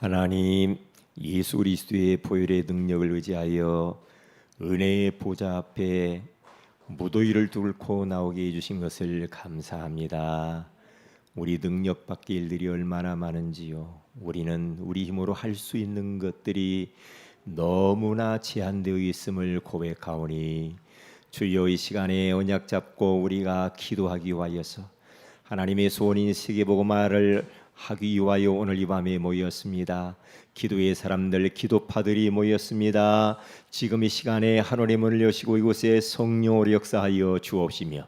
하나님, 예수 그리스도의 보혈의 능력을 의지하여 은혜의 보좌 앞에 무더위를 뚫고 나오게 해주신 것을 감사합니다. 우리 능력 밖의 일들이 얼마나 많은지요. 우리는 우리 힘으로 할 수 있는 것들이 너무나 제한되어 있음을 고백하오니, 주여 이 시간에 언약 잡고 우리가 기도하기 위하여서 하나님의 소원인 세계복음화를 하기 위하여 오늘 이 밤에 모였습니다. 기도의 사람들, 기도파들이 모였습니다. 지금 이 시간에 하늘의 문을 여시고 이곳에 성령으로 역사하여 주옵시며,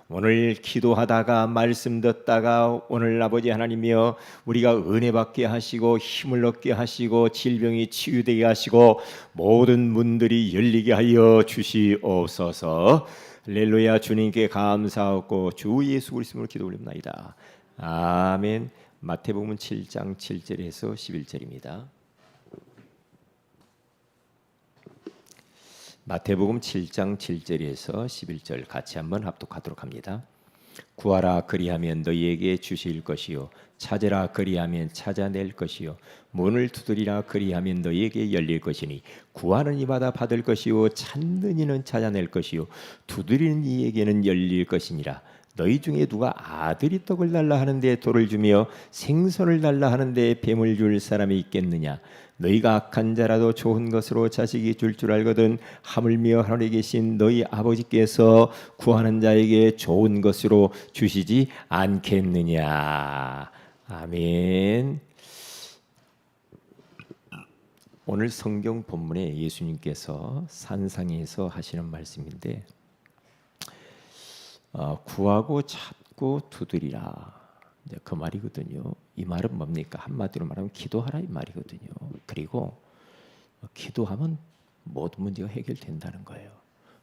오늘 기도하다가 말씀 듣다가 오늘 아버지 하나님이여 우리가 은혜 받게 하시고 힘을 얻게 하시고 질병이 치유되게 하시고 모든 문들이 열리게 하여 주시옵소서. 할렐루야. 주님께 감사하고 주 예수 그리스도로 기도 올립니다. 아멘. 마태복음 7장 7절에서 11절입니다. 마태복음 7장 7절에서 11절 같이 한번 합독하도록 합니다. 구하라 그리하면 너희에게 주실 것이요, 찾으라 그리하면 찾아낼 것이요, 문을 두드리라 그리하면 너희에게 열릴 것이니 구하는 이마다 받을 것이요, 찾는 이는 찾아낼 것이요, 두드리는 이에게는 열릴 것이니라. 너희 중에 누가 아들이 떡을 달라 하는데 돌을 주며 생선을 달라 하는데 뱀을 줄 사람이 있겠느냐? 너희가 악한 자라도 좋은 것으로 자식이 줄 알거든 하물며 하늘에 계신 너희 아버지께서 구하는 자에게 좋은 것으로 주시지 않겠느냐? 아멘. 오늘 성경 본문에 예수님께서 산상에서 하시는 말씀인데, 구하고 찾고 두드리라, 이제 그 말이거든요. 이 말은 뭡니까? 한마디로 말하면 기도하라 이 말이거든요. 그리고 기도하면 모든 문제가 해결된다는 거예요.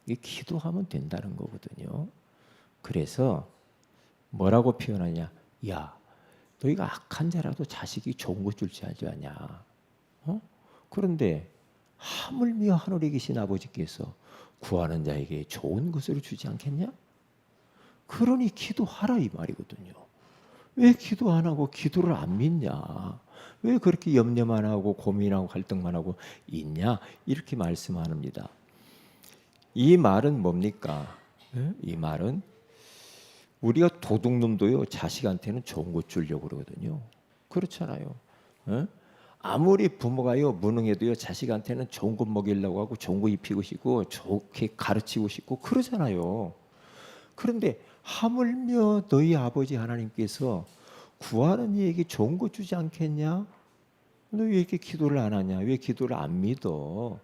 이게 기도하면 된다는 거거든요. 그래서 뭐라고 표현하냐? 야, 너희가 악한 자라도 자식이 좋은 것 줄지 알지 않냐? 그런데 하물며 하늘에 계신 아버지께서 구하는 자에게 좋은 것으로 주지 않겠냐? 그러니 기도하라 이 말이거든요. 왜 기도 안 하고 기도를 안 믿냐? 왜 그렇게 염려만 하고 고민하고 갈등만 하고 있냐? 이렇게 말씀합니다. 이 말은 뭡니까? 이 말은 우리가 도둑놈도요 자식한테는 좋은 것 주려고 그러거든요. 그렇잖아요. 아무리 부모가요 무능해도요 자식한테는 좋은 것 먹이려고 하고 좋은 거 입히고 싶고 좋게 가르치고 싶고 그러잖아요. 그런데 하물며 너희 아버지 하나님께서 구하는 이에게 좋은 거 주지 않겠냐? 너 왜 이렇게 기도를 안 하냐? 왜 기도를 안 믿어?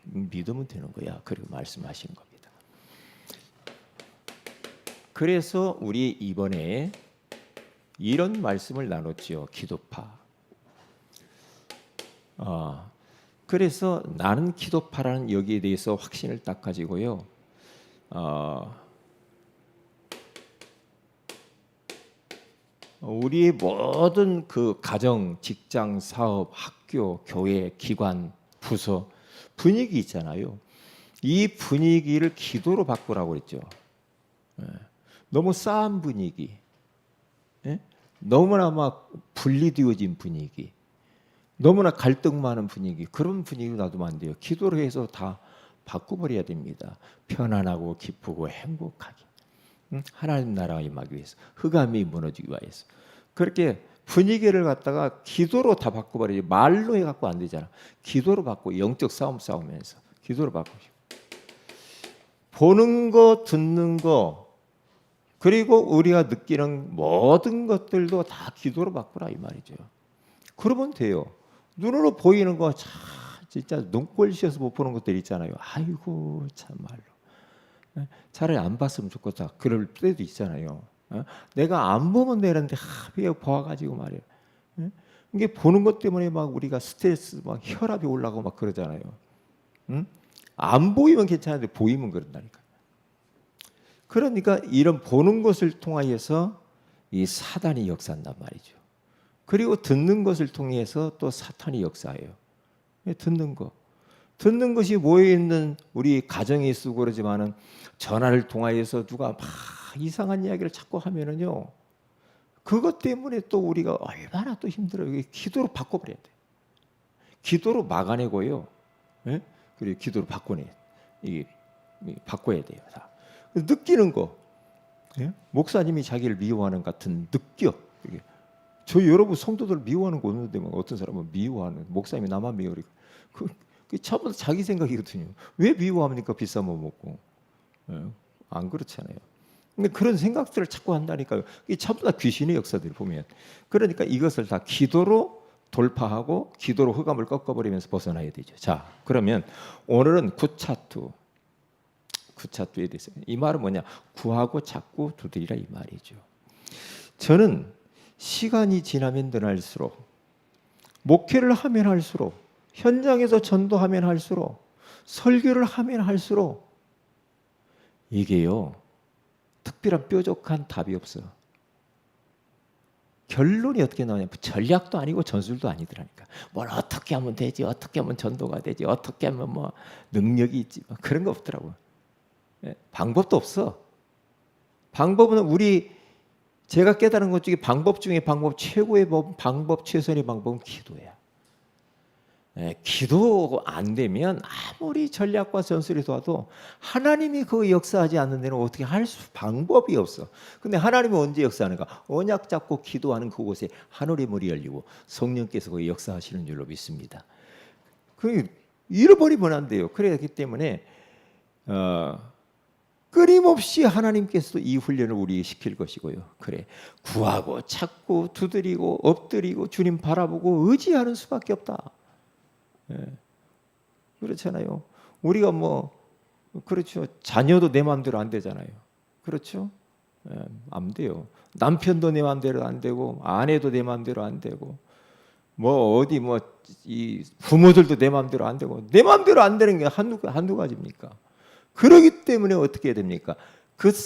믿으면 되는 거야. 그리고 말씀하신 겁니다. 그래서 우리 이번에 이런 말씀을 나눴지요. 기도파. 그래서 나는 기도파라는 여기에 대해서 확신을 딱 가지고요. 우리의 모든 그 가정, 직장, 사업, 학교, 교회, 기관, 부서 분위기 있잖아요. 이 분위기를 기도로 바꾸라고 그랬죠. 너무 싸한 분위기, 너무나 막 분리되어진 분위기, 너무나 갈등 많은 분위기, 그런 분위기로 놔두면 안 돼요. 기도로 해서 다 바꿔버려야 됩니다. 편안하고 기쁘고 행복하게. 하나님 나라가 임하기 위해서, 흑암이 무너지기 위해서. 그렇게 분위기를 갖다가 기도로 다 바꿔버리지 말로 해갖고 안 되잖아. 기도로 바꾸고 영적 싸움 싸우면서 기도로 바꾸고, 보는 거 듣는 거 그리고 우리가 느끼는 모든 것들도 다 기도로 바꾸라 이 말이죠. 그러면 돼요. 눈으로 보이는 거 참 진짜 눈꼴 씌어서 못 보는 것들 있잖아요. 아이고 참말로 차라리 안 봤으면 좋겠다. 그럴 때도 있잖아요. 내가 안 보면 되는데 왜 봐가지고 말이에요. 이게 보는 것 때문에 막 우리가 스트레스, 막 혈압이 올라가고 막 그러잖아요. 안 보이면 괜찮은데 보이면 그런다니까. 그러니까 이런 보는 것을 통하여서 이 사단이 역사한단 말이죠. 그리고 듣는 것을 통해서 또 사탄이 역사해요. 듣는 것이 모여있는 우리 가정에 있고 그러지만은 전화를 통하여서 누가 막 이상한 이야기를 자꾸 하면은요, 그것 때문에 또 우리가 얼마나 또 힘들어요. 이게 기도로 바꿔버려야 돼. 기도로 막아내고요. 예? 그리고 기도로 바꿔내. 이게 바꿔야 돼요. 다. 느끼는 거. 예? 목사님이 자기를 미워하는 것 같은 느껴. 이게. 저 여러분 성도들 미워하는 거 없는데 어떤 사람은 미워하는 목사님이 나만 미워해. 그 전부 자기 생각이거든요. 왜 미워합니까? 비싼 거 먹고. 예? 안 그렇잖아요. 근데 그런 생각들을 자꾸 한다니까요. 이게 전부 다 귀신의 역사들 보면. 그러니까 이것을 다 기도로 돌파하고 기도로 흑암을 꺾어버리면서 벗어나야 되죠. 자, 그러면 오늘은 구차투에 대해서 이 말은 뭐냐? 구하고 찾고 두드리라 이 말이죠. 저는 시간이 지나면 늘할수록 목회를 하면 할수록 현장에서 전도하면 할수록 설교를 하면 할수록 이게요. 특별한 뾰족한 답이 없어. 결론이 어떻게 나오냐? 전략도 아니고 전술도 아니더라니까. 뭘 어떻게 하면 되지? 어떻게 하면 전도가 되지? 어떻게 하면 뭐 능력이 있지? 뭐 그런 거 없더라고요. 예, 방법도 없어. 방법은 제가 깨달은 것 중에 방법 중에 최고의 방법 최선의 방법은 기도야. 예, 기도 안 되면 아무리 전략과 전술이 도와도 하나님이 그 역사하지 않는 데는 어떻게 방법이 없어. 근데 하나님이 언제 역사하는가? 언약 잡고 기도하는 그곳에 하늘의 문이 열리고 성령께서 그 역사하시는 줄로 믿습니다. 그 잃어버리면 안 돼요. 그렇기 때문에 끊임없이 하나님께서도 이 훈련을 우리에게 시킬 것이고요. 그래, 구하고 찾고 두드리고 엎드리고 주님 바라보고 의지하는 수밖에 없다. 예. 그렇잖아요. 우리가 그렇죠. 자녀도 내 마음대로 안 되잖아요. 그렇죠? 예, 안 돼요. 남편도 내 마음대로 안 되고 아내도 내 마음대로 안 되고 이 부모들도 내 마음대로 안 되고 내 마음대로 안 되는 게 한두 가지입니까? 그러기 때문에 어떻게 해야 됩니까?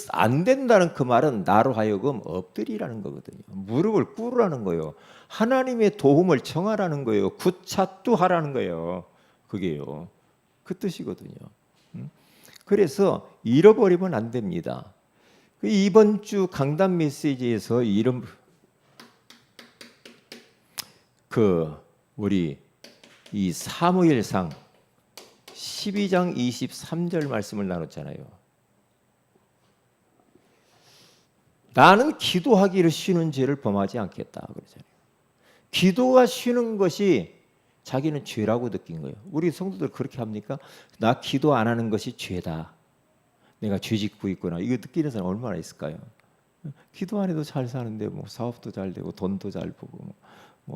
안 된다는 그 말은 나로 하여금 엎드리라는 거거든요. 무릎을 꿇으라는 거예요. 하나님의 도움을 청하라는 거예요. 구차투하라는 거예요. 그게요. 그 뜻이거든요. 그래서 잃어버리면 안 됩니다. 이번 주 강단 메시지에서 우리 이 사무엘상 12장 23절 말씀을 나눴잖아요. 나는 기도하기를 쉬는 죄를 범하지 않겠다 그러잖아요. 기도가 쉬는 것이 자기는 죄라고 느낀 거예요. 우리 성도들 그렇게 합니까? 나 기도 안 하는 것이 죄다. 내가 죄 짓고 있구나. 이거 느끼는 사람 얼마나 있을까요? 기도 안 해도 잘 사는데 사업도 잘 되고 돈도 잘 보고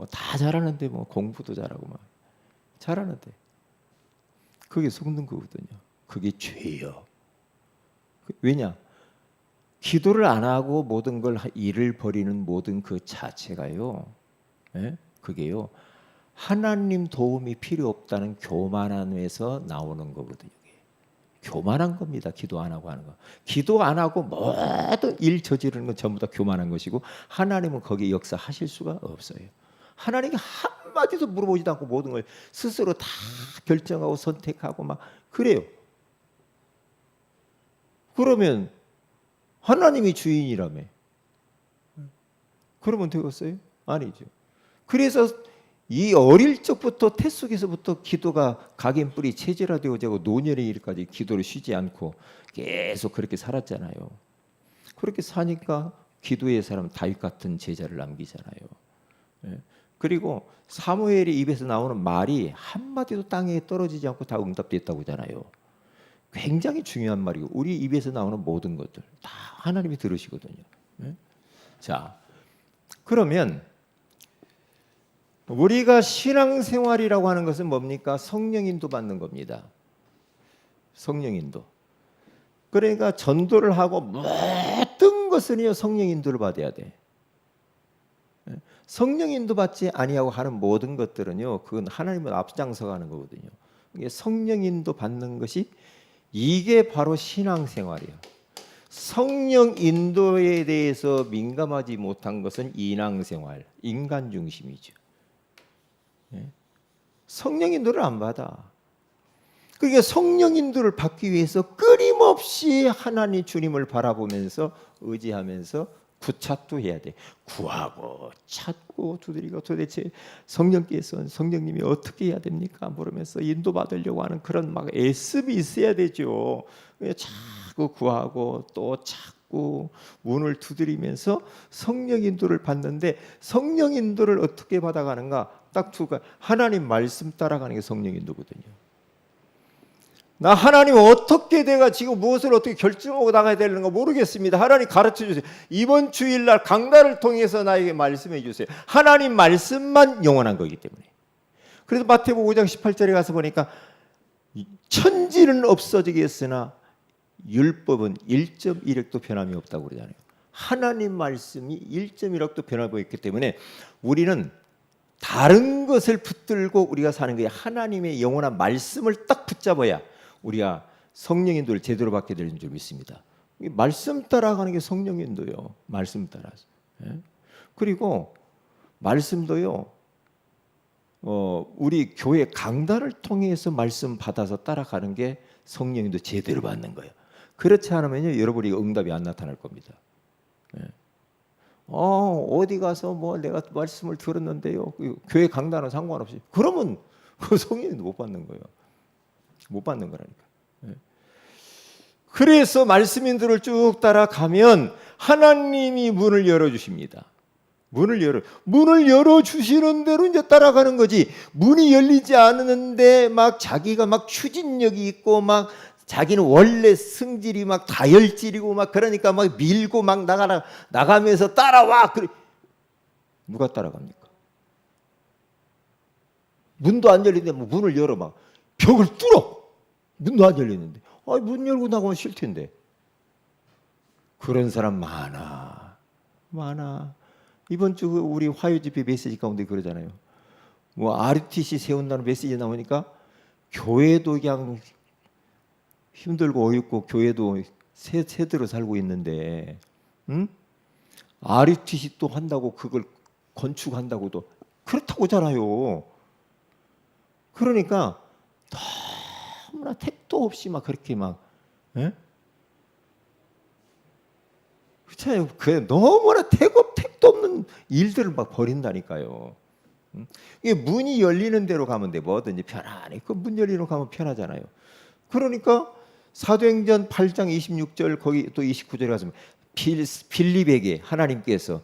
다 잘하는데 공부도 잘하고 잘하는데 그게 속는 거거든요. 그게 죄예요. 왜냐? 기도를 안 하고 모든 일을 벌이는 모든 그 자체가요. 예? 그게요. 하나님 도움이 필요 없다는 교만함에서 나오는 거거든요. 교만한 겁니다. 기도 안 하고 하는 거. 기도 안 하고 모든 일 저지르는 건 전부 다 교만한 것이고 하나님은 거기에 역사하실 수가 없어요. 하나님이 한마디도 물어보지도 않고 모든 걸 스스로 다 결정하고 선택하고 그래요. 그러면 하나님이 주인이라며. 그러면 되겠어요? 아니죠. 그래서 이 어릴 적부터 태 속에서부터 기도가 각인뿌리 체질화되고 노년의 일까지 기도를 쉬지 않고 계속 그렇게 살았잖아요. 그렇게 사니까 기도의 사람 다윗 같은 제자를 남기잖아요. 예. 그리고 사무엘의 입에서 나오는 말이 한마디도 땅에 떨어지지 않고 다 응답됐다고 하잖아요. 굉장히 중요한 말이고 우리 입에서 나오는 모든 것들 다 하나님이 들으시거든요. 예? 자, 그러면 우리가 신앙생활이라고 하는 것은 뭡니까? 성령인도 받는 겁니다. 성령인도. 그러니까 전도를 하고 모든 것은요 성령인도를 받아야 돼. 성령인도 받지 아니하고 하는 모든 것들은요 그건 하나님을 앞장서가는 거거든요. 이게 성령인도 받는 것이 이게 바로 신앙생활이에요. 성령 인도에 대해서 민감하지 못한 것은 인왕생활, 인간 중심이죠. 성령 인도를 안 받아. 그러니까 성령 인도를 받기 위해서 끊임없이 하나님 주님을 바라보면서 의지하면서 구찾도 해야 돼. 구하고 찾고 두드리고 도대체 성령께서 성령님이 어떻게 해야 됩니까? 물으면서 인도받으려고 하는 그런 막 애씀이 있어야 되죠. 자꾸 구하고 또 찾고 문을 두드리면서 성령 인도를 받는데 성령 인도를 어떻게 받아가는가? 딱 두 가지. 하나님 말씀 따라가는 게 성령 인도거든요. 나 하나님 어떻게 내가 지금 무엇을 어떻게 결정하고 나가야 되는가 모르겠습니다. 하나님 가르쳐 주세요. 이번 주일날 강단을 통해서 나에게 말씀해 주세요. 하나님 말씀만 영원한 거기 때문에. 그래서 마태복음 5장 18절에 가서 보니까 천지는 없어지겠으나 율법은 1.1획도 변함이 없다고 그러잖아요. 하나님 말씀이 1.1획도 변함이 없기 때문에 우리는 다른 것을 붙들고 우리가 사는 거예요. 하나님의 영원한 말씀을 딱 붙잡아야 우리가 성령 인도를 제대로 받게 되는 줄 믿습니다. 말씀 따라가는 게 성령 인도요. 말씀 따라서. 그리고 말씀도요. 우리 교회 강단을 통해서 말씀 받아서 따라가는 게 성령 인도 제대로 받는 거예요. 그렇지 않으면요, 여러분이 응답이 안 나타날 겁니다. 어디 가서 뭐 내가 말씀을 들었는데요. 교회 강단은 상관없이. 그러면 그 성령 인도 못 받는 거예요. 못 받는 거라니까. 그래서 말씀 인도를 쭉 따라가면 하나님이 문을 열어 주십니다. 문을 열어 주시는 대로 이제 따라가는 거지. 문이 열리지 않는데 막 자기가 막 추진력이 있고 막 자기는 원래 성질이 막 다혈질이고 막 그러니까 막 밀고 막 나가면서 따라와. 누가 따라갑니까? 문도 안 열리는데 뭐 문을 열어 막 벽을 뚫어. 문도 안 열리는데. 문 열고 나가면 싫을 텐데. 그런 사람 많아. 이번 주 우리 화요 집회 메시지 가운데 그러잖아요. 뭐 RTC 세운다는 메시지 나오니까 교회도 그냥 힘들고 어렵고 교회도 세대로 살고 있는데, RTC 또 한다고 그걸 건축한다고도 그렇다고잖아요. 그러니까 너무나 택도 없이 막 그렇게 막, 그렇잖아요. 그 너무나 택도 없는 일들을 막 벌인다니까요. 이게 문이 열리는 대로 가면 돼. 뭐든지 편안해. 그 문 열리는 대로 가면 편하잖아요. 그러니까 사도행전 8장 26절 거기 또 29절에 가서 빌립에게 하나님께서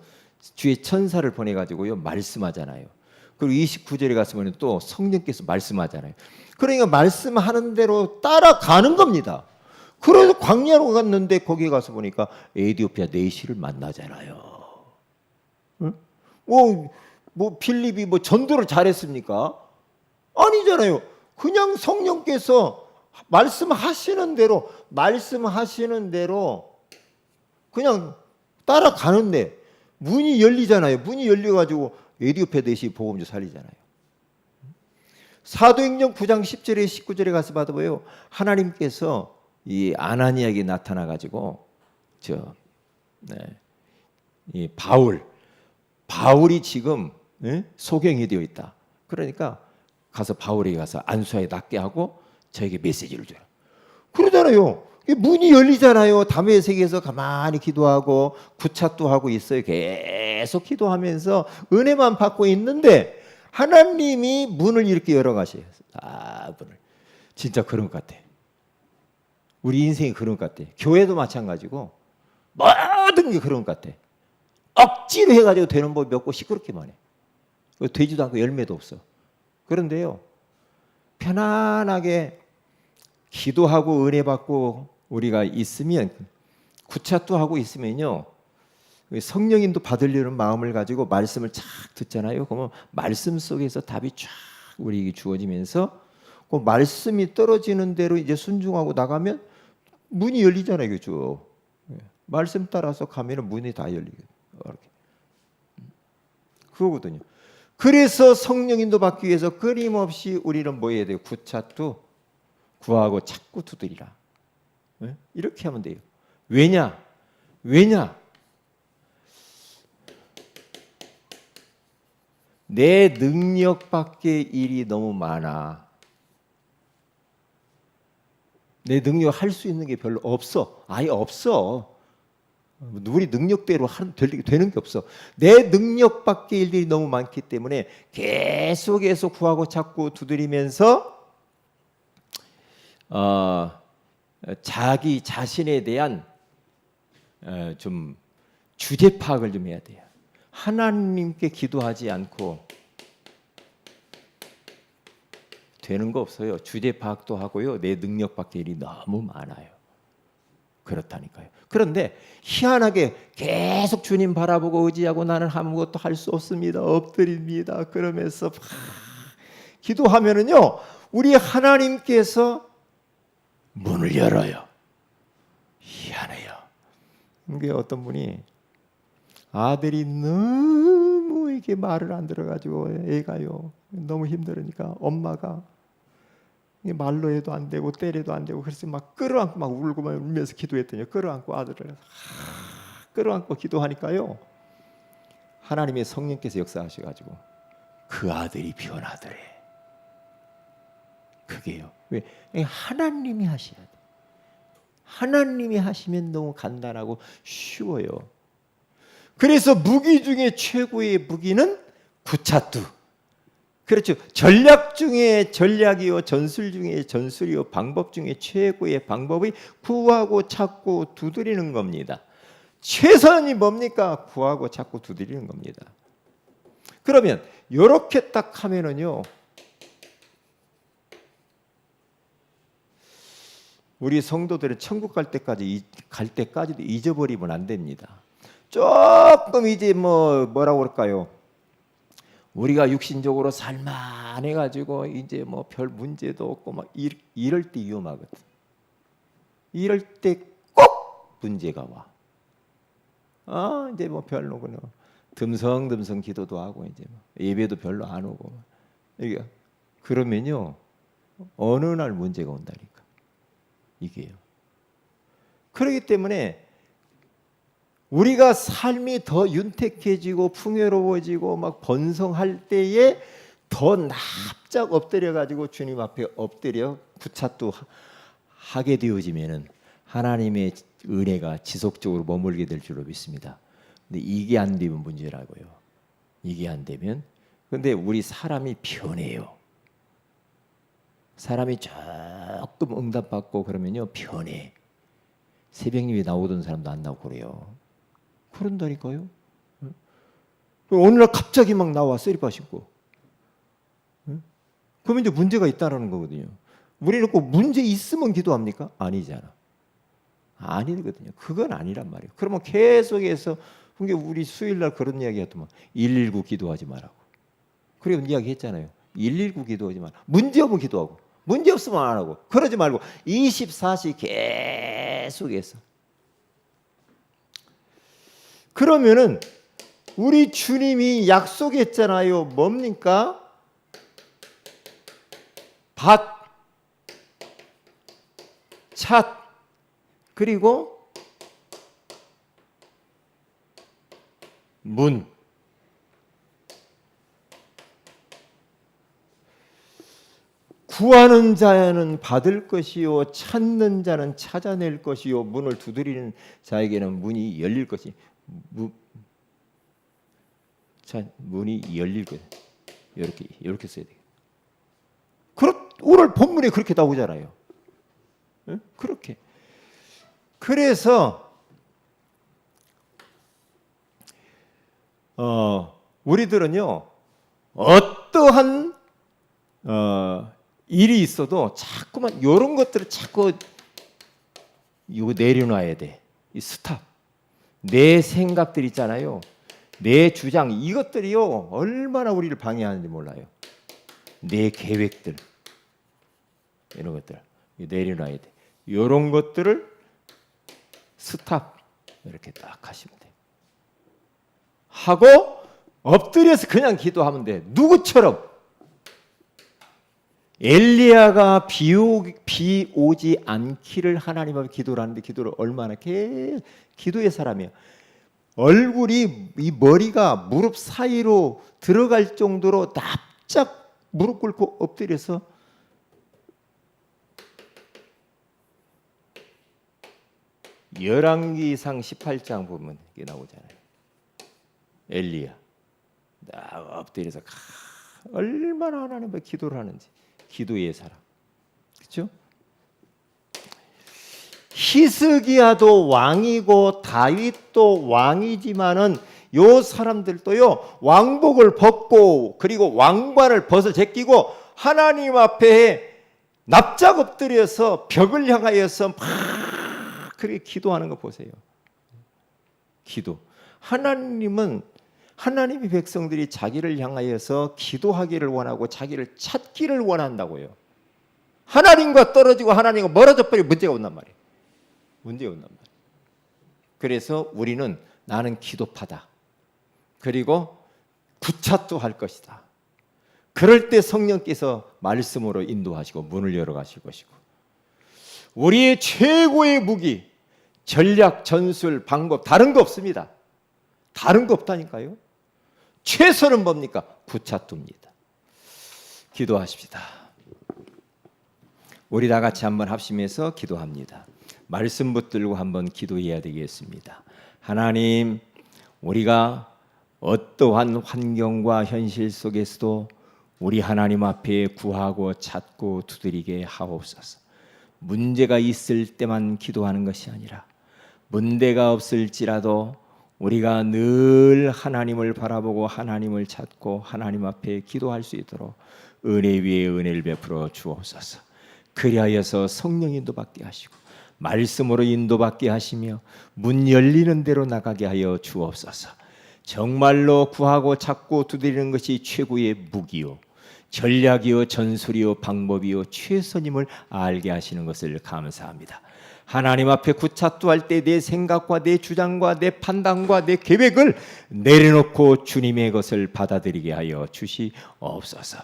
주의 천사를 보내가지고요 말씀하잖아요. 그리고 29절에 가서 보면 또 성령께서 말씀하잖아요. 그러니까 말씀하는 대로 따라가는 겁니다. 그래서 광야로 갔는데 거기에 가서 보니까 에디오피아 내시를 만나잖아요. 뭐 빌립이 뭐 전도를 잘했습니까? 아니잖아요. 그냥 성령께서 말씀하시는 대로 그냥 따라가는데 문이 열리잖아요. 문이 열려가지고 에디오피아 내시 복음주 살리잖아요. 사도행전 9장 10절에 19절에 가서 받아봐요. 하나님께서 이 아나니아에게 나타나가지고 이 바울이 지금 소경이 되어 있다. 그러니까 가서 바울에게 가서 안수하에 낫게 하고 저에게 메시지를 줘요. 그러잖아요. 문이 열리잖아요. 다메섹에서 가만히 기도하고 구차도 하고 있어요. 계속 기도하면서 은혜만 받고 있는데 하나님이 문을 이렇게 열어가셔요. 문을. 진짜 그런 것 같아. 우리 인생이 그런 것 같아. 교회도 마찬가지고 모든 게 그런 것 같아. 억지로 해가지고 되는 법이 없고 시끄럽기만 해. 되지도 않고 열매도 없어. 그런데요, 편안하게 기도하고 은혜 받고 우리가 있으면 구차도 하고 있으면요, 성령님도 받으려는 마음을 가지고 말씀을 쫙 듣잖아요. 그러면 말씀 속에서 답이 쫙 우리에게 주어지면서 그 말씀이 떨어지는 대로 이제 순종하고 나가면 문이 열리잖아요, 그죠? 말씀 따라서 가면은 문이 다 열리거든요. 그거거든요. 그래서 성령님도 받기 위해서 끊임없이 우리는 뭐 해야 돼요? 구차도 구하고 찾고 두드리라. 이렇게 하면 돼요. 왜냐? 내 능력 밖의 일이 너무 많아. 내 능력 할 수 있는 게 별로 없어. 아예 없어. 우리 능력대로 되는 게 없어. 내 능력 밖의 일들이 너무 많기 때문에 계속해서 구하고 찾고 두드리면서 자기 자신에 대한 좀 주제 파악을 좀 해야 돼요. 하나님께 기도하지 않고 되는 거 없어요. 주제 파악도 하고요. 내 능력 밖의 일이 너무 많아요. 그렇다니까요. 그런데 희한하게 계속 주님 바라보고 의지하고 나는 아무것도 할 수 없습니다. 엎드립니다. 그러면서 기도하면은요, 우리 하나님께서 문을 열어요. 희한해요. 이게 어떤 분이 아들이 너무 이게 말을 안 들어가지고 애가요 너무 힘들으니까 엄마가 말로 해도 안 되고 때려도 안 되고 그래서 막 끌어안고 막 울고 막 울면서 기도했더니 끌어안고 아들을 끌어안고 기도하니까요 하나님의 성령께서 역사하셔가지고 그 아들이 변하더래. 그게요. 왜? 하나님이 하셔야 돼. 하나님이 하시면 너무 간단하고 쉬워요. 그래서 무기 중에 최고의 무기는 구차투. 그렇죠. 전략 중에 전략이요, 전술 중에 전술이요, 방법 중에 최고의 방법이 구하고 찾고 두드리는 겁니다. 최선이 뭡니까? 구하고 찾고 두드리는 겁니다. 그러면 이렇게 딱 하면은요, 우리 성도들은 천국 갈 때까지도 잊어버리면 안 됩니다. 조금 이제 뭐라고 그럴까요? 우리가 육신적으로 살만해가지고 이제 뭐 별 문제도 없고 막 이럴 때 위험하거든. 이럴 때 꼭 문제가 와. 이제 뭐 별로 그냥 듬성듬성 기도도 하고 이제 뭐 예배도 별로 안 오고 그러니까 그러면요 어느 날 문제가 온다니까 이게요. 그렇기 때문에 우리가 삶이 더 윤택해지고 풍요로워지고 막 번성할 때에 더 납작 엎드려 가지고 주님 앞에 엎드려 구차도 하게 되어지면은 하나님의 은혜가 지속적으로 머물게 될 줄로 믿습니다. 근데 이게 안 되면 문제라고요. 이게 안 되면 근데 우리 사람이 변해요. 사람이 조금 응답받고 그러면요 변해. 새벽 예배 나오던 사람도 안 나오고 그래요. 그런다니까요. 어느 날 갑자기 막 나와 쓰리빠 신고. 그러면 이제 문제가 있다라는 거거든요. 우리는 꼭 문제 있으면 기도합니까? 아니잖아. 아니거든요. 그건 아니란 말이에요. 그러면 계속해서 우리 수요일 날 그런 이야기 했더만 119 기도하지 말라고. 그리고 이야기 했잖아요. 119 기도하지 마라. 문제 없으면 기도하고 문제 없으면 안 하고 그러지 말고 24시 계속해서 그러면은 우리 주님이 약속했잖아요. 뭡니까? 밭, 찻, 그리고 문. 구하는 자는 받을 것이요 찾는 자는 찾아낼 것이요 문을 두드리는 자에게는 문이 열릴 것이. 문이 열릴 거예요. 이렇게 써야 돼요. 오늘 본문에 그렇게 나오잖아요. 네? 그렇게. 그래서 우리들은요 어떠한 일이 있어도 자꾸만 이런 것들을 자꾸 이거 내려놔야 돼. 이 스탑. 내 생각들 있잖아요. 내 주장 이것들이요 얼마나 우리를 방해하는지 몰라요. 내 계획들 이런 것들 내려놔야 돼. 이런 것들을 스탑 이렇게 딱 하시면 돼. 하고 엎드려서 그냥 기도하면 돼. 누구처럼 엘리야가 비 오지 않기를 하나님 앞에 기도를 하는데 기도를 얼마나 기도의 사람이야. 얼굴이 이 머리가 무릎 사이로 들어갈 정도로 납작 무릎 꿇고 엎드려서 열왕기상 18장 보면 이게 나오잖아요. 엘리야 딱 엎드려서 얼마나 하나님 앞에 기도를 하는지. 기도의 사람, 그렇죠? 히스기야도 왕이고 다윗도 왕이지만은 요 사람들도요 왕복을 벗고 그리고 왕관을 벗어 제끼고 하나님 앞에 납작 엎드려서 벽을 향하여서 막 그렇게 기도하는 거 보세요. 기도. 하나님은 하나님의 백성들이 자기를 향하여서 기도하기를 원하고 자기를 찾기를 원한다고요. 하나님과 떨어지고 하나님과 멀어져 버리면 문제가 온단 말이에요. 문제가 온단 말이에요. 그래서 우리는 나는 기도파다. 그리고 구차도 할 것이다. 그럴 때 성령께서 말씀으로 인도하시고 문을 열어가실 것이고, 우리의 최고의 무기, 전략, 전술, 방법 다른 거 없습니다. 다른 거 없다니까요. 최선은 뭡니까? 구차도입니다. 기도하십시다. 우리 다 같이 한번 합심해서 기도합니다. 말씀 붙들고 한번 기도해야 되겠습니다. 하나님, 우리가 어떠한 환경과 현실 속에서도 우리 하나님 앞에 구하고 찾고 두드리게 하옵소서. 문제가 있을 때만 기도하는 것이 아니라 문제가 없을지라도 우리가 늘 하나님을 바라보고 하나님을 찾고 하나님 앞에 기도할 수 있도록 은혜 위에 은혜를 베풀어 주옵소서. 그리하여서 성령 인도받게 하시고 말씀으로 인도받게 하시며 문 열리는 대로 나가게 하여 주옵소서. 정말로 구하고 찾고 두드리는 것이 최고의 무기요, 전략이요, 전술이요, 방법이요, 최선임을 알게 하시는 것을 감사합니다. 하나님 앞에 구차도할 때 내 생각과 내 주장과 내 판단과 내 계획을 내려놓고 주님의 것을 받아들이게 하여 주시옵소서.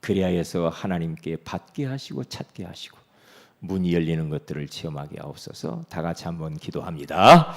그리하여서 하나님께 받게 하시고 찾게 하시고 문이 열리는 것들을 체험하게 하옵소서. 다 같이 한번 기도합니다.